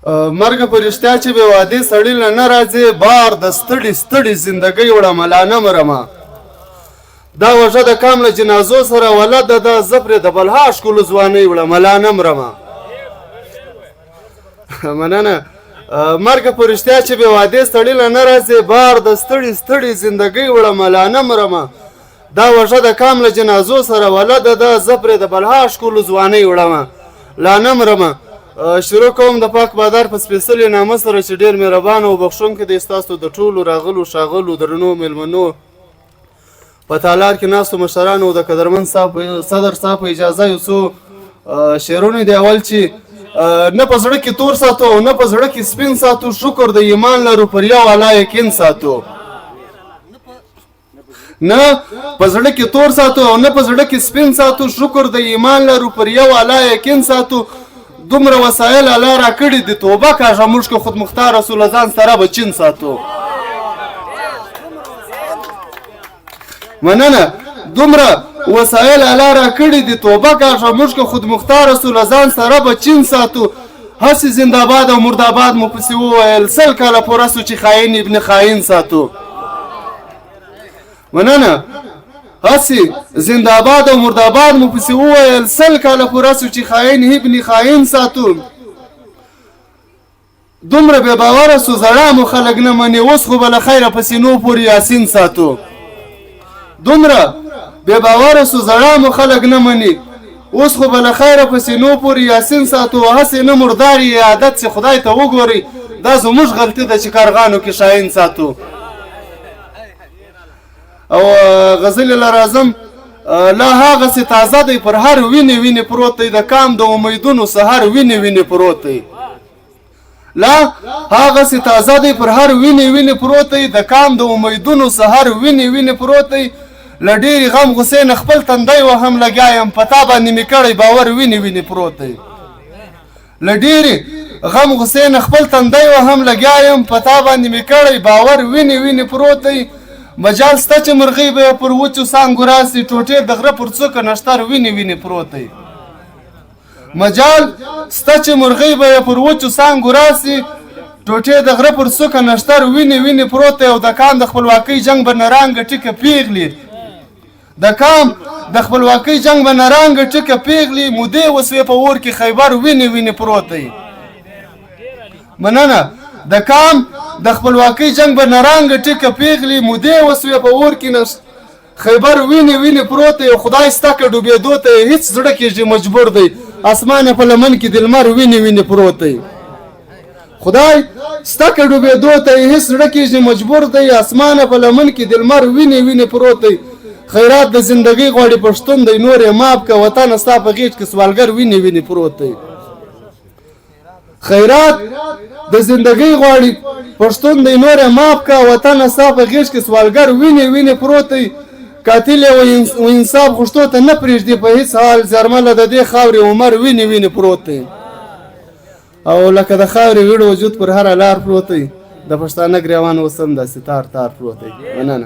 مرګ په رښتیا چې بې وادي سړي له نه راځي بار د ستړي ستړي زندګۍ وړمه لا نه مرمه دا وژه د کام له جنازو سره ولد ده زه پرې د بلها ښکلو ځوانۍ وړمه لا نه مرمه مننه مرګ په رښتیا چې بې وادي سړي له نه راځي بار د ستړي ستړي زندګۍ وړمه لا نه مرمه دا وژه د کام له جنازو سره ولد ده زه پرې د بلها ښکلو ځوانۍ وړمه لا نه مرمه شروع کوم د پاک بادار په سپېڅلي نامه سره چې ډېر مهربان او بخښونکی دی ستاسو د ټولو راغلو ښاغلو درنو میلمنو په تالار کې ناستو مشرانو د قدرمن صدر صاحب په اجازه یو څو شعرونه دی اول چې نه په زړه کې تور ساتو او نه په زړه کې سپین ساتو شکر د ایمان لرو پر یو الله یقین ساتو نه په زړه کې تور ساتو او نه په زړه کې سپین ساتو شکر د ایمان لرو پر یو الله یقین ساتو دومره وسایل الله را کړي دي توبه کاږه موږ که خود مختار رسول ځان سره به چین ساتو مننه دومره وسایل الله را کړي دي توبه کاږه موږ که خود مختار رسول ځان سره به چین ساتو هسې زنده‌باد او مرده‌باد مو پسې وویل سل کاله پوره سو چې خاین ابن خاین ساتو مننه هسې زنده‌باد او مرده‌باد مو پسې وویل سل کاله پوره سو چې خاین ابن خاین ساتو دومره بې باوره سو زړه مو خلک نه مني اوس خو به له خیره په سینو پورې یاسین ساتو دومره بې باوره سو زړه مو خلک نه مني اوس خو به له خیره په سینو پورې یاسین ساتو هسې نه مردار یې عادت چې خدای ته وګورئ دا زموږ غلطي ده چې کارغانو کې شاهین ساتو او غزل لرازم لا هغسې تازه دی پر هر وینې وینې پروت دی د کام د امیدونو سهر وینې وینې پروت دی لا هغسې تازه دی پر هر وینې وینې پروت دی د کام د امیدونو سهر وینې وینې پروت دی له ډېرې غم غوسې نه خپل تندی وهم لګیا یم په تا باندې مې کړی باور وینې وینې پروت دی له ډېرې غم غوسې نه خپل تندی وهم لګیا یم په تا باندې مې کړی باور وینې وینې پروت دی مجال سته چې مرغۍ به پر وچو څانګو راسي ټوټې د غره پر څوکه نښتر وینې وینې پروت دی مجال سته چې مرغۍ به پر وچو څانګو راسي ټوټې د غره پر څوکه نښتر وینې وینې پروت دی او د کام د خپلواکۍ جنګ به نرانګه ټیکه پیغلي د کام د خپلواکۍ جنګ به نرانګه ټیکه پیغلي مودې وسوې په اور کې خیبر وینې وینې پروت دی مننه د کام د خپلواکۍ جنگ به نرانګه ټیکه پیغلي مودې وسوې په اور کې خیبر وینې وینې پروت دی خدای ستا که ډوبېدو ته یې هېڅ زړه کېږي مجبور دی اسمان په لمن کې د لمر وینې وینې پروت دی خدای ستا که ډوبېدو ته یې هېڅ زړه کېږي مجبور دی اسمان په لمن کې د لمر وینې وینې پروت دی خیرات د زندګۍ غواړي پښتون دی نور یې ماف که وطنه ستا په غېږ کې سوالګر وینې وینې پروت دی خیرات د زندګۍ غواړي پښتون دی نور یې ماف که وطنه ستا په غېږ کې سوالګر وینې وینې پروت دی قاتل و انصاف غوښتو ته نه پرېږدي په هېڅ حال زرمله د دې خاورې عمر وینې وینې پروت دی او لکه د خاورې ویړ وجود پر هره لار پروت دی د پښتانه ګریوان اوس هم داسې تار تار پروت دی مننه